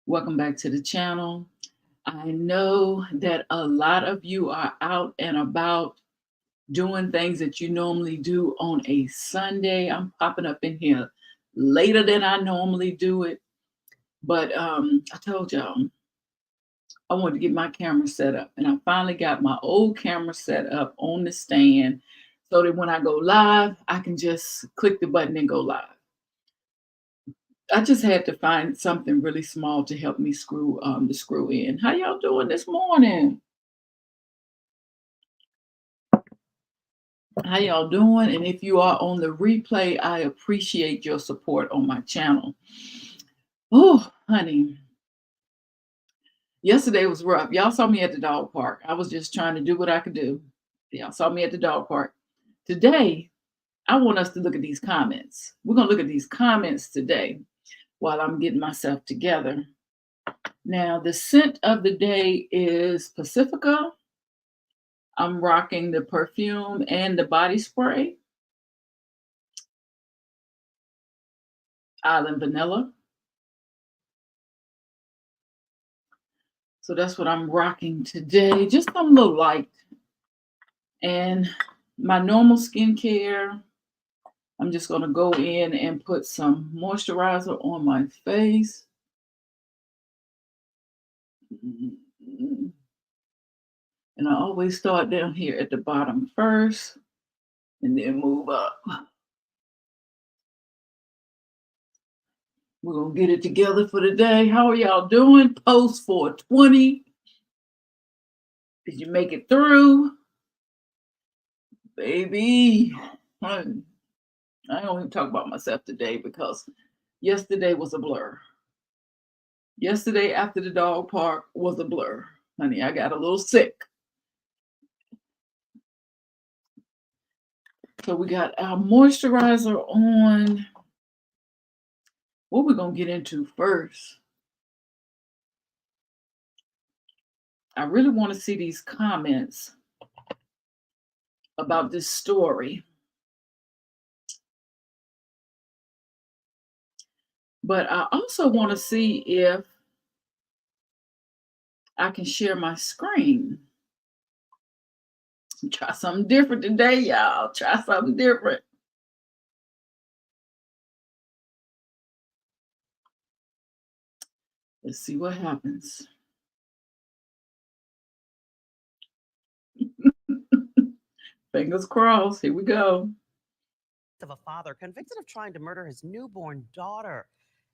Welcome back to the channel. I know that a lot of you are out and about doing things that you normally do on a Sunday. I'm popping up in here later than I normally do it. But I told y'all I wanted to get my camera set up, and I finally got my old camera set up on the stand so that when I go live, I can just click the button and go live. I just had to find something really small to help me screw the screw in. How y'all doing this morning? How y'all doing? And if you are on the replay, I appreciate your support on my channel. Oh, honey. Yesterday was rough. Y'all saw me at the dog park. I was just trying to do what I could do. Y'all saw me at the dog park. Today, I want us to look at these comments. We're going to look at these comments today while I'm getting myself together. Now, the scent of the day is Pacifica. I'm rocking the perfume and the body spray. Island Vanilla. So that's what I'm rocking today. Just something a little light. And my normal skincare, I'm just going to go in and put some moisturizer on my face. And I always start down here at the bottom first and then move up. We're going to get it together for the day. How are y'all doing? Post 420. Did you make it through? Baby. I don't even talk about myself today because yesterday was a blur. Yesterday after the dog park was a blur. Honey, I got a little sick. So we got our moisturizer on. What we're going to get into first. I really want to see these comments about this story. But I also want to see if I can share my screen. Try something different today, y'all. Try something different. Let's see what happens. Fingers crossed. Here we go. Of a father convicted of trying to murder his newborn daughter.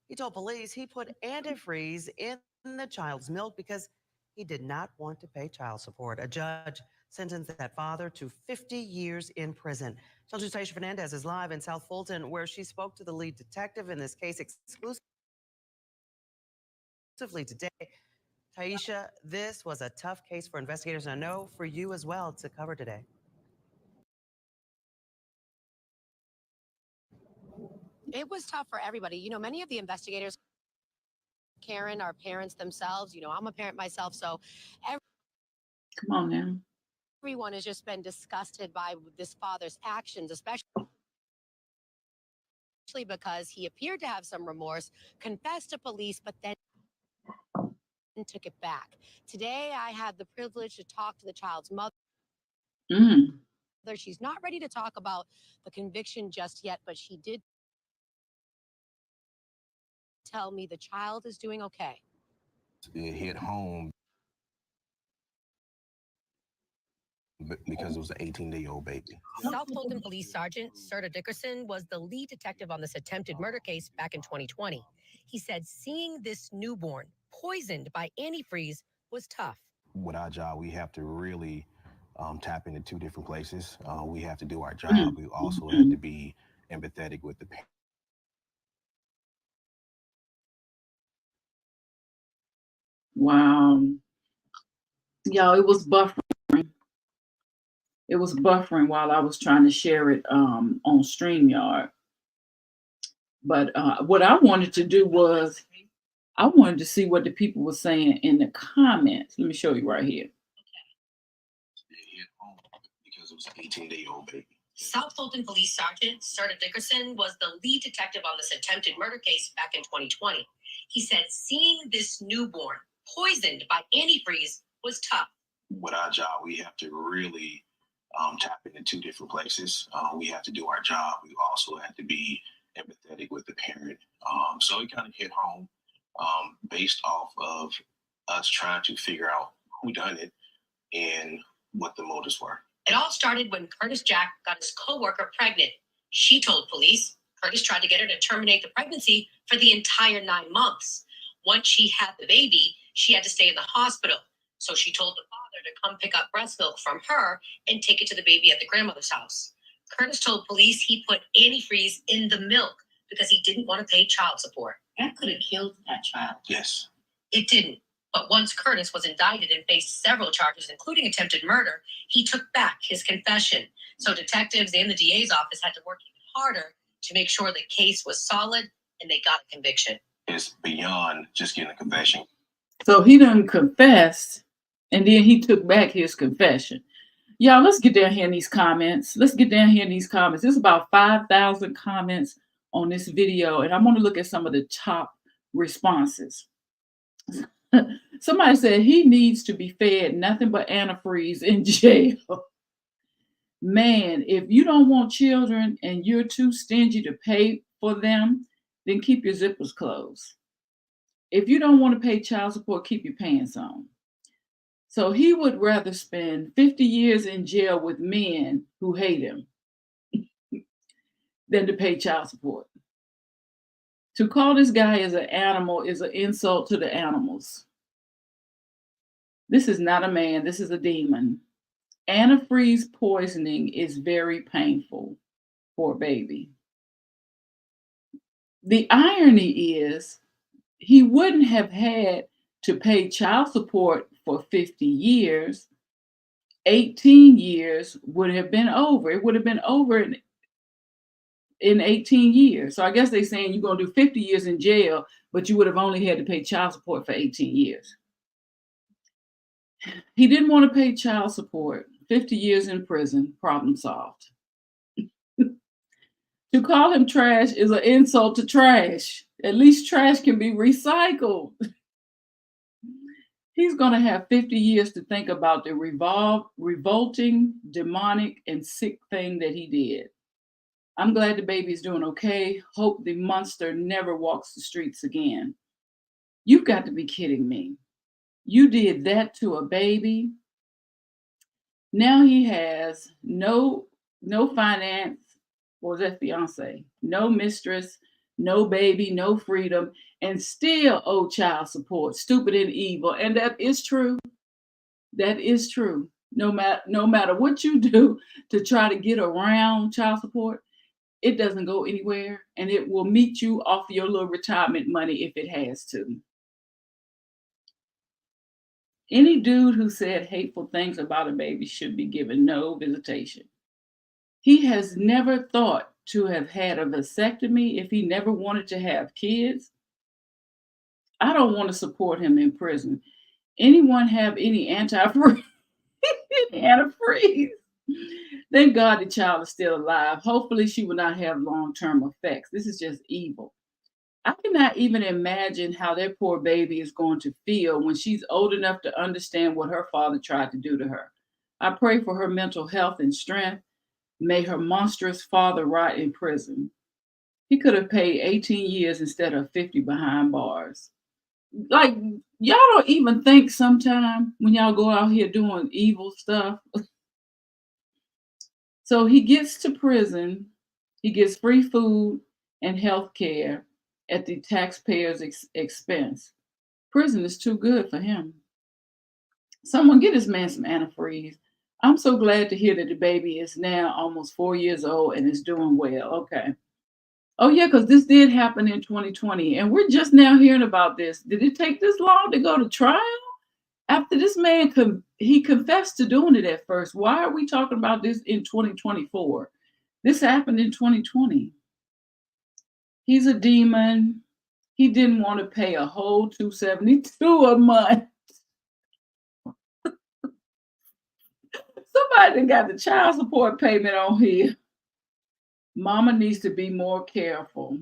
He told police he put antifreeze in the child's milk because he did not want to pay child support. A judge sentenced that father to 50 years in prison. Children's Taisha Fernandez is live in South Fulton, where she spoke to the lead detective in this case exclusively today. Taisha, this was a tough case for investigators, and I know for you as well to cover today. It was tough for everybody. You know, many of the investigators, Karen, are parents themselves. You know, I'm a parent myself, so Come on now. everyone has just been disgusted by this father's actions, especially because he appeared to have some remorse, confessed to police, but then took it back. Today, I had the privilege to talk to the child's mother. She's not ready to talk about the conviction just yet, but she did tell me the child is doing okay. It hit home because it was an 18-day-old baby. South Fulton Police Sergeant Serta Dickerson was the lead detective on this attempted murder case back in 2020. He said seeing this newborn poisoned by antifreeze was tough. With our job, we have to really tap into two different places. We have to do our job. We also have to be empathetic with the parents. Wow. Y'all, it was buffering. It was buffering while I was trying to share it on StreamYard. But what I wanted to do was I wanted to see what the people were saying in the comments. Let me show you right here. It hit home because it was an 18-day-old baby. South Fulton Police Sergeant Serta Dickerson was the lead detective on this attempted murder case back in 2020. He said seeing this newborn poisoned by antifreeze was tough. With our job, we have to really tap into two different places. We have to do our job. We also have to be empathetic with the parent. So it kind of hit home based off of us trying to figure out who done it and what the motives were. It all started when Curtis Jack got his coworker pregnant. She told police Curtis tried to get her to terminate the pregnancy for the entire 9 months. Once she had the baby, she had to stay in the hospital. So she told the father to come pick up breast milk from her and take it to the baby at the grandmother's house. Curtis told police he put antifreeze in the milk because he didn't want to pay child support. That could have killed that child. Yes. It didn't. But once Curtis was indicted and faced several charges, including attempted murder, he took back his confession. So detectives and the DA's office had to work even harder to make sure the case was solid and they got a conviction. It's beyond just getting a confession. So he done confessed, and then he took back his confession. Y'all, let's get down here in these comments. There's about 5,000 comments on this video, and I'm going to look at some of the top responses. Somebody said he needs to be fed nothing but antifreeze in jail. Man, if you don't want children and you're too stingy to pay for them, then keep your zippers closed. If you don't want to pay child support, keep your pants on. So he would rather spend 50 years in jail with men who hate him than to pay child support. To call this guy as an animal is an insult to the animals. This is not a man, this is a demon. Antifreeze poisoning is very painful for a baby. The irony is he wouldn't have had to pay child support for 50 years. 18 years would have been over. It would have been over in 18 years. So I guess they're saying you're going to do 50 years in jail, but you would have only had to pay child support for 18 years. He didn't want to pay child support. 50 years in prison, problem solved. To call him trash is an insult to trash. At least trash can be recycled. He's going to have 50 years to think about the revolting, demonic, and sick thing that he did. I'm glad the baby is doing okay. Hope the monster never walks the streets again. You've got to be kidding me. You did that to a baby. Now he has no finance. What was that, fiance? No mistress, no baby, no freedom, and still owe child support. Stupid and evil. And that is true. That is true. No matter what you do to try to get around child support, it doesn't go anywhere, and it will meet you off your little retirement money if it has to. Any dude who said hateful things about a baby should be given no visitation. He has never thought to have had a vasectomy if he never wanted to have kids. I don't want to support him in prison. Anyone have any antifreeze? Thank God the child is still alive. Hopefully she will not have long-term effects. This is just evil. I cannot even imagine how that poor baby is going to feel when she's old enough to understand what her father tried to do to her. I pray for her mental health and strength. May her monstrous father rot in prison. He could have paid 18 years instead of 50 behind bars. Like, y'all don't even think sometime when y'all go out here doing evil stuff. So he gets to prison. He gets free food and health care at the taxpayer's expense. Prison is too good for him. Someone get this man some antifreeze. I'm so glad to hear that the baby is now almost 4 years old and is doing well. Okay. Oh, yeah, because this did happen in 2020, and we're just now hearing about this. Did it take this long to go to trial? After this man, he confessed to doing it at first. Why are we talking about this in 2024? This happened in 2020. He's a demon. He didn't want to pay a whole $272 a month. Somebody got the child support payment on here. Mama needs to be more careful.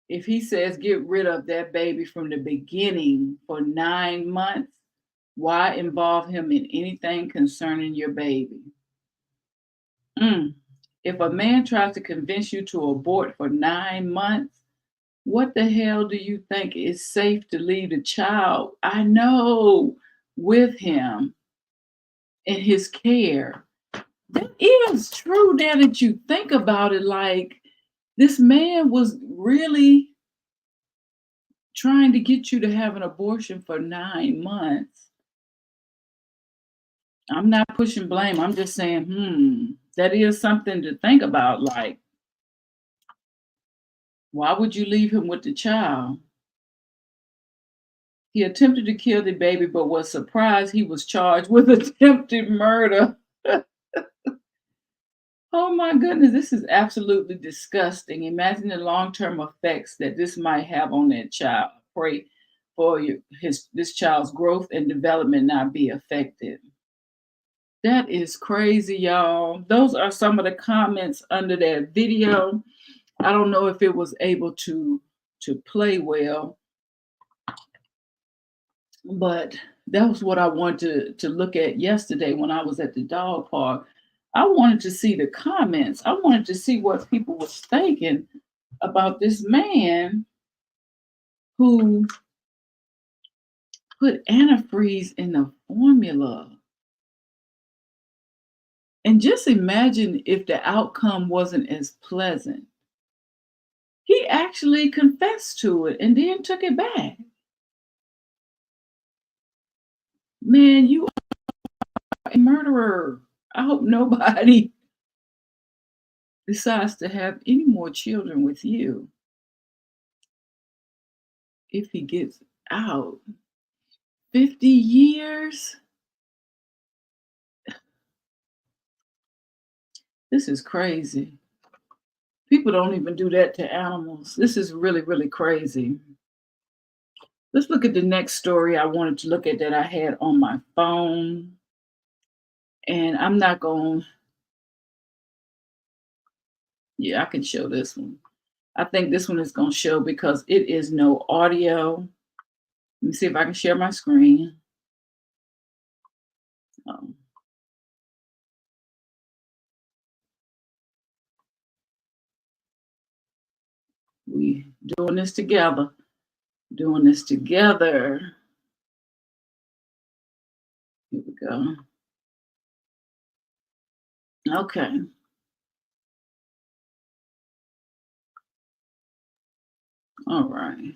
If he says get rid of that baby from the beginning for 9 months, why involve him in anything concerning your baby? Mm. If a man tries to convince you to abort for 9 months, what the hell do you think is safe to leave the child? I know, with him in his care. That is true now that you think about it. Like, this man was really trying to get you to have an abortion for 9 months. I'm not pushing blame. I'm just saying, that is something to think about. Like, why would you leave him with the child? He attempted to kill the baby, but was surprised he was charged with attempted murder. Oh my goodness, this is absolutely disgusting. Imagine the long-term effects that this might have on that child. Pray for this child's growth and development not be affected. That is crazy, y'all. Those are some of the comments under that video. I don't know if it was able to play well, but that was what I wanted to look at yesterday when I was at the dog park. I wanted to see the comments. I wanted to see what people was thinking about this man who put antifreeze in the formula. And just imagine if the outcome wasn't as pleasant. He actually confessed to it and then took it back. Man, you are a murderer. I hope nobody decides to have any more children with you if he gets out. 50 years? This is crazy. People don't even do that to animals. This is really, really crazy. Let's look at the next story I wanted to look at that I had on my phone. And I'm not going, yeah, I can show this one. I think this one is going to show because it is no audio. Let me see if I can share my screen. We doing this together. Doing this together. Here we go. Okay. All right.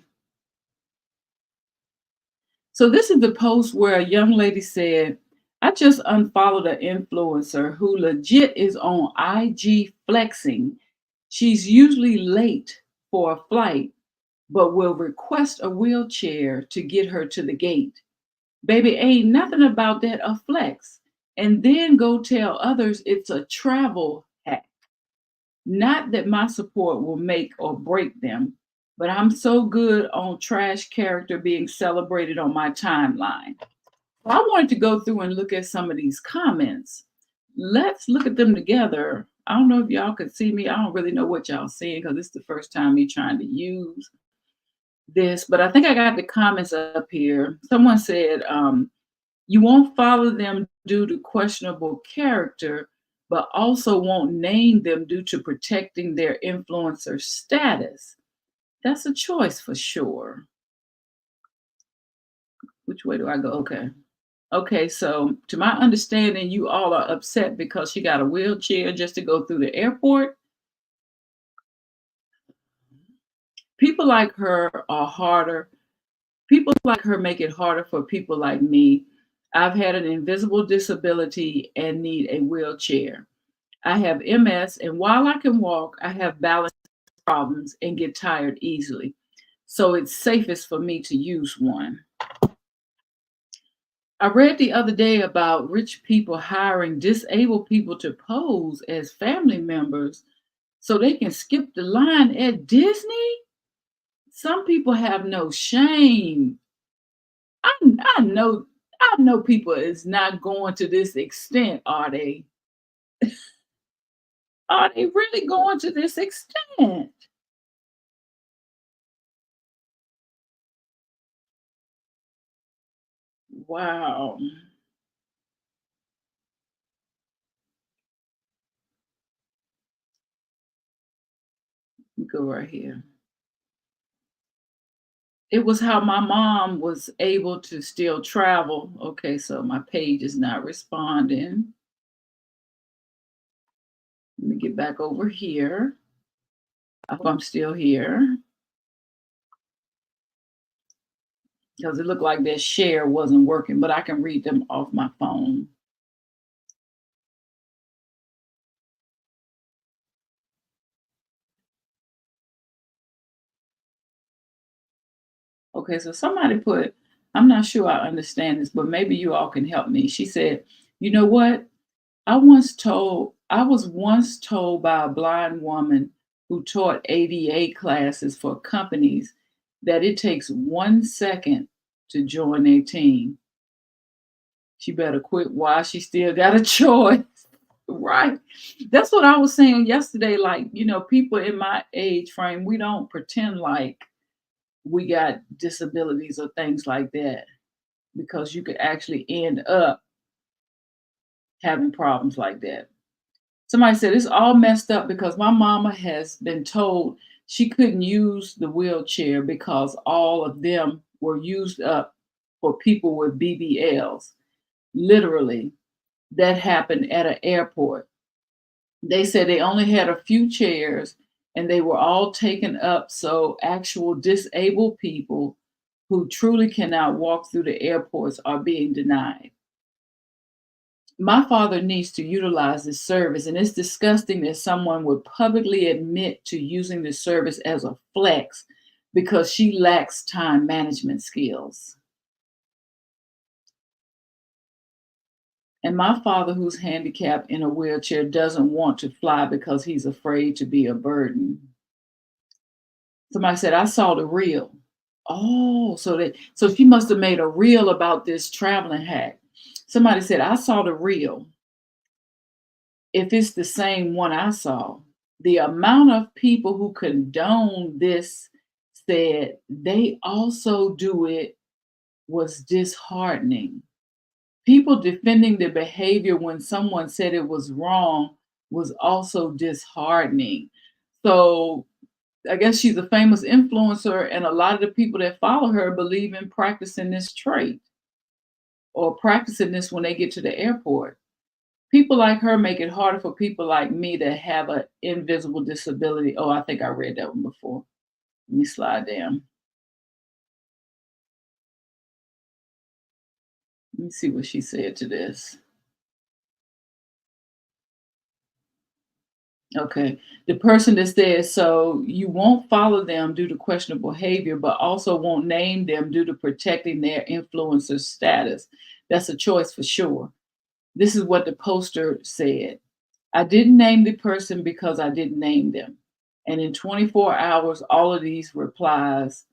So this is the post where a young lady said, I just unfollowed an influencer who legit is on IG flexing. She's usually late for a flight, but will request a wheelchair to get her to the gate. Baby, ain't nothing about that a flex. And then go tell others it's a travel hack. Not that my support will make or break them, but I'm so good on trash character being celebrated on my timeline. I wanted to go through and look at some of these comments. Let's look at them together. I don't know if y'all could see me. I don't really know what y'all seeing because it's the first time me trying to use this, but I think I got the comments up here. Someone said, you won't follow them due to questionable character, but also won't name them due to protecting their influencer status. That's a choice for sure. Which way do I go? Okay, so to my understanding, you all are upset because she got a wheelchair just to go through the airport. People like her are harder. People like her make it harder for people like me. I've had an invisible disability and need a wheelchair. I have MS, and while I can walk, I have balance problems and get tired easily. So it's safest for me to use one. I read the other day about rich people hiring disabled people to pose as family members so they can skip the line at Disney. Some people have no shame. I know people is not going to this extent, are they? Are they really going to this extent? Wow. Go right here. It was how my mom was able to still travel. Okay, so my page is not responding. Let me get back over here. I hope I'm still here because it looked like that share wasn't working, but I can read them off my phone. Okay, so somebody put, I'm not sure I understand this, but maybe you all can help me. She said, you know what? I was once told by a blind woman who taught ADA classes for companies that it takes 1 second to join a team. She better quit while she still got a choice. Right. That's what I was saying yesterday. Like, people in my age frame, we don't pretend like we got disabilities or things like that because you could actually end up having problems like that. Somebody said it's all messed up because my mama has been told she couldn't use the wheelchair because all of them were used up for people with BBLs. Literally, that happened at an airport. They said they only had a few chairs and they were all taken up. So actual disabled people who truly cannot walk through the airports are being denied. My father needs to utilize this service, and it's disgusting that someone would publicly admit to using this service as a flex because she lacks time management skills. And my father, who's handicapped in a wheelchair, doesn't want to fly because he's afraid to be a burden. Somebody said, I saw the reel. Oh, so she must have made a reel about this traveling hack. Somebody said, I saw the reel. If it's the same one I saw, the amount of people who condone this said they also do it was disheartening. People defending the behavior when someone said it was wrong was also disheartening. So I guess she's a famous influencer, and a lot of the people that follow her believe in practicing this trait or practicing this when they get to the airport. People like her make it harder for people like me that have an invisible disability. Oh, I think I read that one before. Let me slide down. Let me see what she said to this. Okay. The person that says, so you won't follow them due to questionable behavior, but also won't name them due to protecting their influencer status. That's a choice for sure. This is what the poster said. I didn't name the person because I didn't name them. And in 24 hours, all of these replies,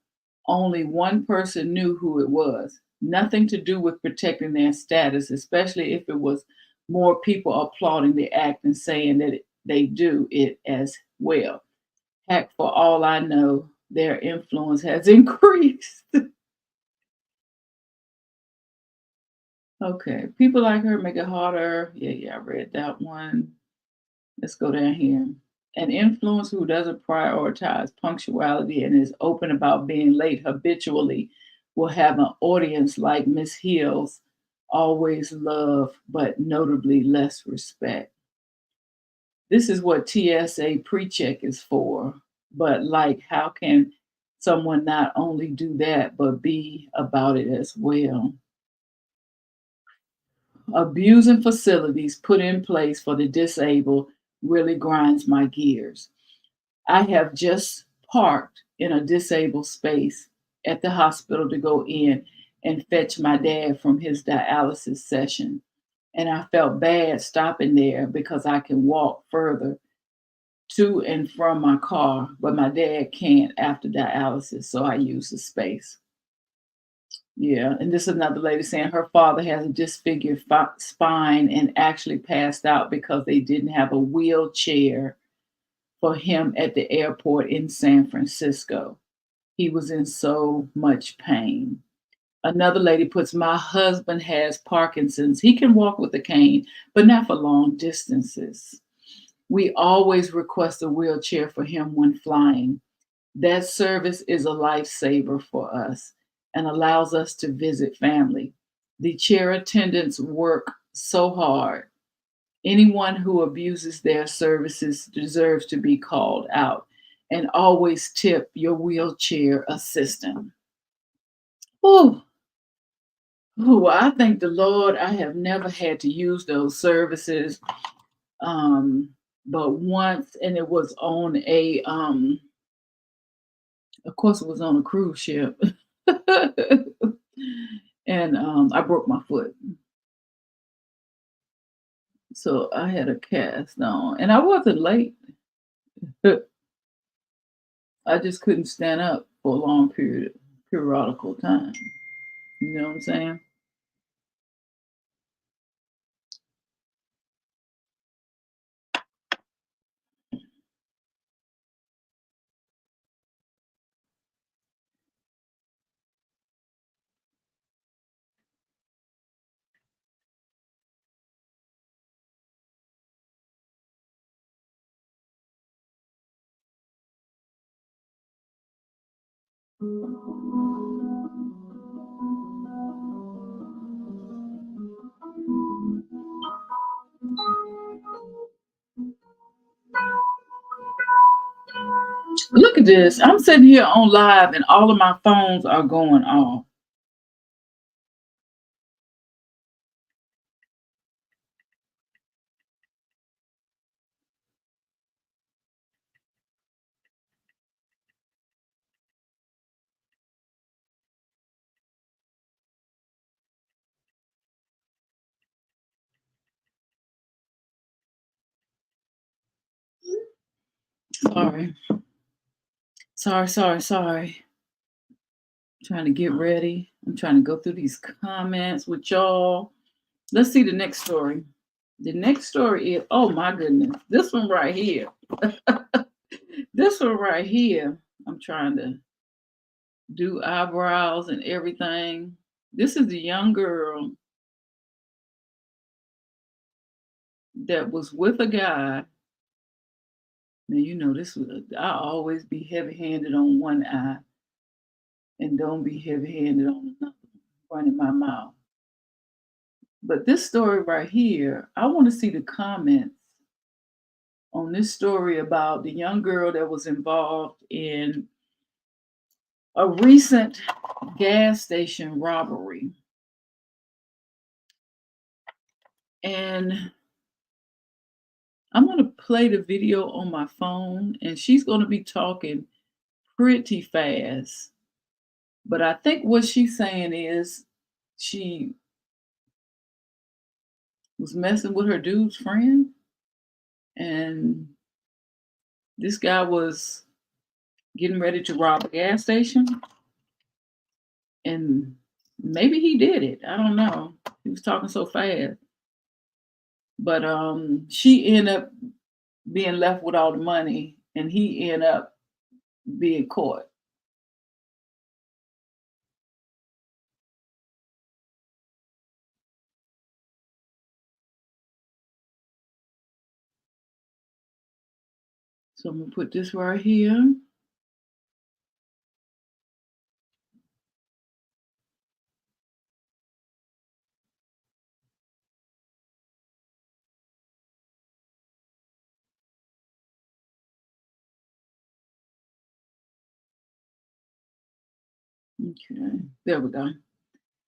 only one person knew who it was. Nothing to do with protecting their status, especially if it was more people applauding the act and saying that they do it as well. Heck, for all I know, their influence has increased. Okay, people like her make it harder. Yeah, I read that one. Let's go down here. An influencer who doesn't prioritize punctuality and is open about being late habitually will have an audience like Miss Hills always love, but notably less respect. This is what TSA pre-check is for. But like, how can someone not only do that, but be about it as well? Abusing facilities put in place for the disabled really grinds my gears. I have just parked in a disabled space at the hospital to go in and fetch my dad from his dialysis session. And I felt bad stopping there because I can walk further to and from my car, but my dad can't after dialysis, so I use the space. Yeah, and this is another lady saying her father has a disfigured spine and actually passed out because they didn't have a wheelchair for him at the airport in San Francisco. He was in so much pain. Another lady puts, my husband has Parkinson's. He can walk with a cane, but not for long distances. We always request a wheelchair for him when flying. That service is a lifesaver for us and allows us to visit family. The chair attendants work so hard. Anyone who abuses their services deserves to be called out. And always tip your wheelchair assistant. Oh, I thank the Lord I have never had to use those services. But once, and it was on a of course it was on a cruise ship. And I broke my foot. So I had a cast on. And I wasn't late. I just couldn't stand up for a long periodical time. You know what I'm saying? Look at this. I'm sitting here on live and all of my phones are going off. Sorry. Trying to get ready. I'm trying to go through these comments with y'all. Let's see the next story. The next story is, oh my goodness, this one right here. This one right here. I'm trying to do eyebrows and everything. This is a young girl that was with a guy. Now, you know, I always be heavy-handed on one eye and don't be heavy-handed on another, running my mouth. But this story right here, I want to see the comments on this story about the young girl that was involved in a recent gas station robbery. And I'm going to play the video on my phone, and she's going to be talking pretty fast. But I think what she's saying is she was messing with her dude's friend, and this guy was getting ready to rob a gas station, and maybe he did it. I don't know. He was talking so fast. But she ended up being left with all the money, and he ended up being caught. So I'm gonna put this right here. Okay, there we go.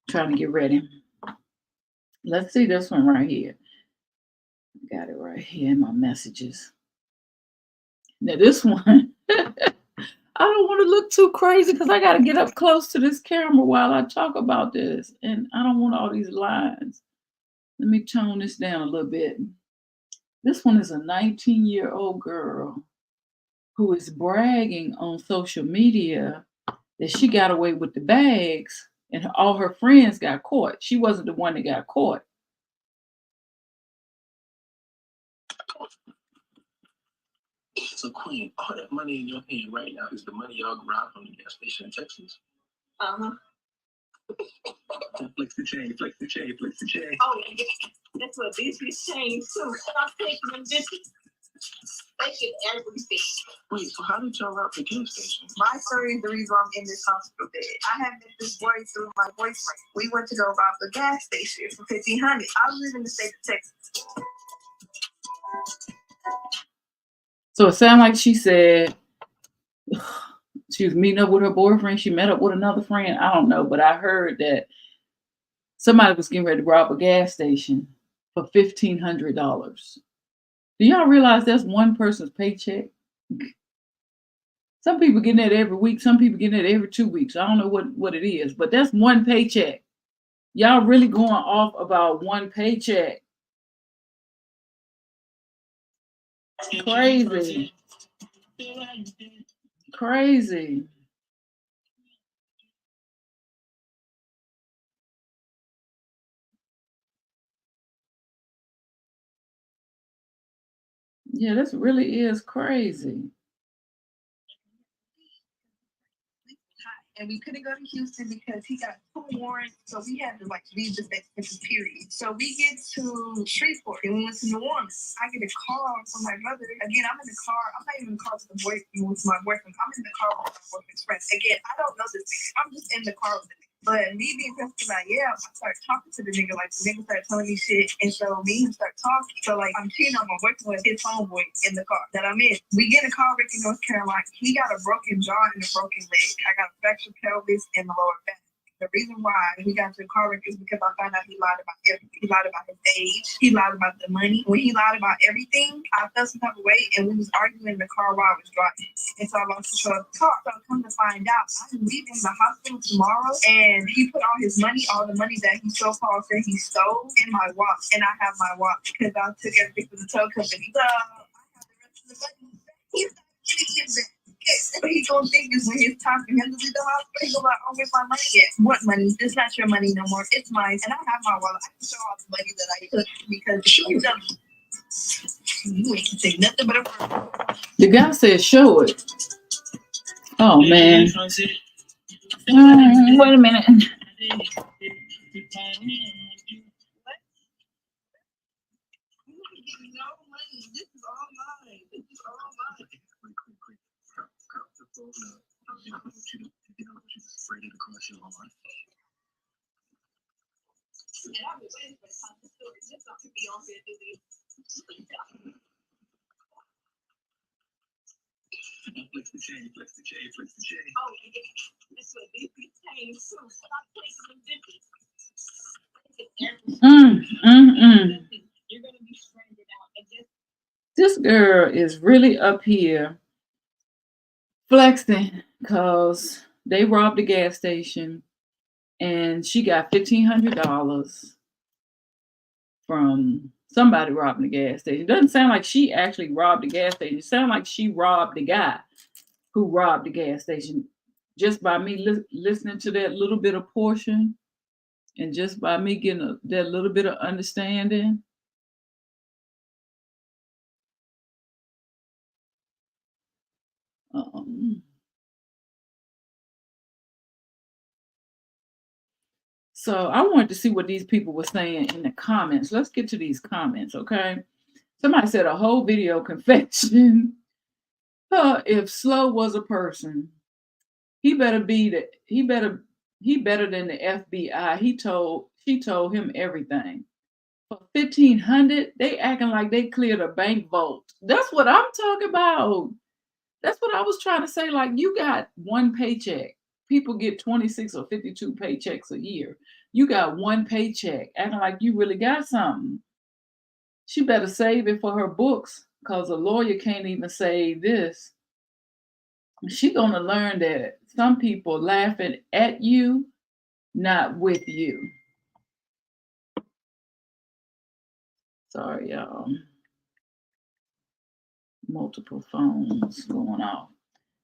Trying to get ready. Let's see this one right here. Got it right here in my messages. Now this one, I don't want to look too crazy because I got to get up close to this camera while I talk about this. And I don't want all these lines. Let me tone this down a little bit. This one is a 19-year-old girl who is bragging on social media that she got away with the bags and all her friends got caught. She wasn't the one that got caught. So, Queen, all that money in your hand right now is the money y'all grabbed from the gas station in Texas? Uh-huh. Flex the chain, flex the chain, flex the chain. Oh, yeah. That's what bitches change too. Stop taking them bitches. They get everything. Wait, so how did y'all rob the gas station? My story is the reason why I'm in this hospital bed. I had met this boy through my boyfriend. We went to go rob the gas station for $1,500. I live in the state of Texas. So it sounded like she said she was meeting up with her boyfriend. She met up with another friend. I don't know, but I heard that somebody was getting ready to rob a gas station for $1,500. Do y'all realize that's one person's paycheck? Some people getting that every week. Some people getting it every 2 weeks. I don't know what it is, but that's one paycheck. Y'all really going off about one paycheck. Crazy. Crazy. Yeah, this really is crazy. And we couldn't go to Houston because he got 2 warrants, so we had to like leave the state for this period. So we get to Shreveport and we went to New Orleans. I get a call from my brother. Again, I'm in the car. I'm not even in the car with my boyfriend. I'm in the car with my boyfriend's friends. Again, I don't know this nigga. I'm just in the car with him. But me being Preston, like, yeah, I started talking to the nigga. Like, the nigga started telling me shit. And so me and him start talking. So, like, I'm cheating on my boyfriend with his homeboy in the car that I'm in. We get in a car wreck in North Carolina. He got a broken jaw and a broken leg. I got a fractured pelvis and the lower back. The reason why we got to the car wreck is because I found out he lied about everything. He lied about his age. He lied about the money. When he lied about everything, I felt some type of way, and we was arguing in the car while I was driving. And so I lost control of the car. So I come to find out, I'm leaving the hospital tomorrow, and he put all his money, all the money that he so-called said he stole, in my watch. And I have my watch because I took everything from the tow company. So I have the rest of the money. He's not getting it back. What he gonna think is when it's time for him to leave the hospital, he gonna be like, oh, where's my money at? What money? It's not your money no more. It's mine. And I have my wallet. I can show all the money that I took because you ain't say nothing but a The guy said, show it. Oh, man. Wait a minute. Flex the chain, flex the chain, flex the chain. Oh, this what these change too. Stop taking them bitches. You're gonna be stranded out. This girl is really up here flexing because they robbed the gas station and she got $1,500 from somebody robbing the gas station. It doesn't sound like she actually robbed the gas station. It sounds like she robbed the guy who robbed the gas station. Just by me listening to that little bit of portion and just by me getting that little bit of understanding. So I wanted to see what these people were saying in the comments. Let's get to these comments, okay? Somebody said a whole video confession. If Slow was a person, he better than the FBI. She told him everything. For $1,500, they acting like they cleared a bank vault. That's what I'm talking about. That's what I was trying to say. Like, you got one paycheck. People get 26 or 52 paychecks a year. You got one paycheck, acting like you really got something. She better save it for her books, because a lawyer can't even save this. She's going to learn that some people laughing at you, not with you. Sorry, y'all. Multiple phones going off.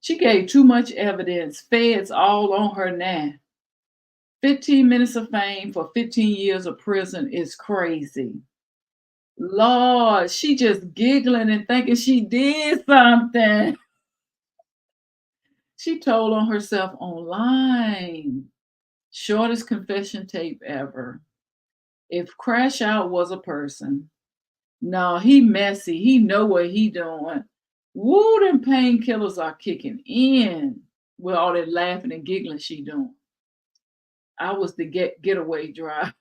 She gave too much evidence. Feds all on her now. 15 minutes of fame for 15 years of prison is crazy. Lord, she just giggling and thinking she did something. She told on herself online. Shortest confession tape ever. If Crash Out was a person, no, he messy. He know what he doing. Woo, them painkillers are kicking in with all that laughing and giggling she doing. I was the getaway driver.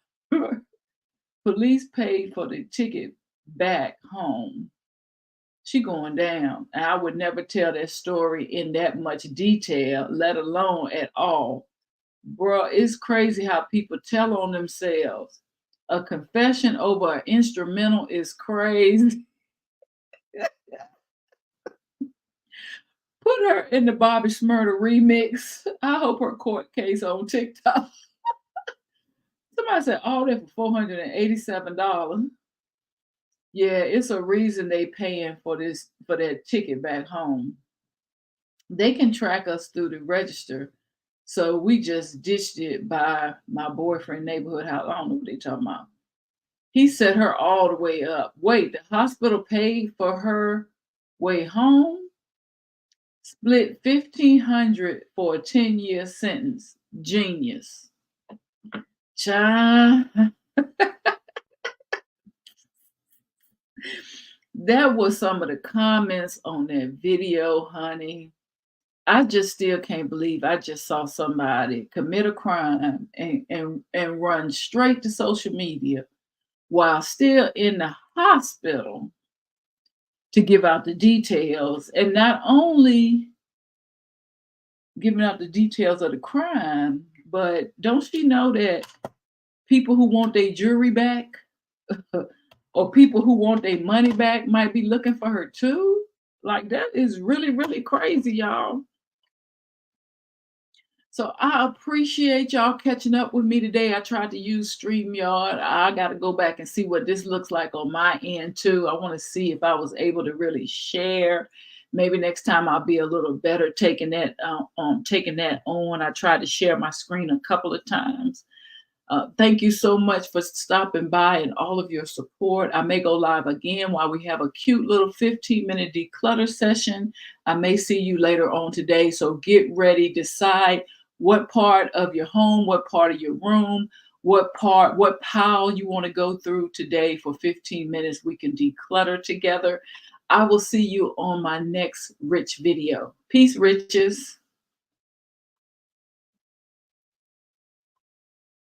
Police paid for the ticket back home. She going down. And I would never tell that story in that much detail, let alone at all. Bro, it's crazy how people tell on themselves. A confession over an instrumental is crazy. Put her in the Bobby Shmurda remix. I hope her court case on TikTok. Somebody said all that for $487. Yeah, it's a reason they paying for that ticket back home. They can track us through the register. So we just ditched it by my boyfriend neighborhood house. I don't know what they talking about. He set her all the way up. Wait, the hospital paid for her way home? Split $1,500 for a 10-year sentence. Genius. Child. That was some of the comments on that video, honey. I just still can't believe I just saw somebody commit a crime and run straight to social media while still in the hospital to give out the details. And not only giving out the details of the crime, but don't she know that people who want their jewelry back or people who want their money back might be looking for her too? Like, that is really, really crazy, y'all. So I appreciate y'all catching up with me today. I tried to use StreamYard. I got to go back and see what this looks like on my end too. I want to see if I was able to really share. Maybe next time I'll be a little better taking that on. I tried to share my screen a couple of times. Thank you so much for stopping by and all of your support. I may go live again while we have a cute little 15-minute declutter session. I may see you later on today. So get ready, decide what part of your home, what part of your room, what pile you want to go through today for 15 minutes. We can declutter together. I will see you on my next Rich video. Peace, riches.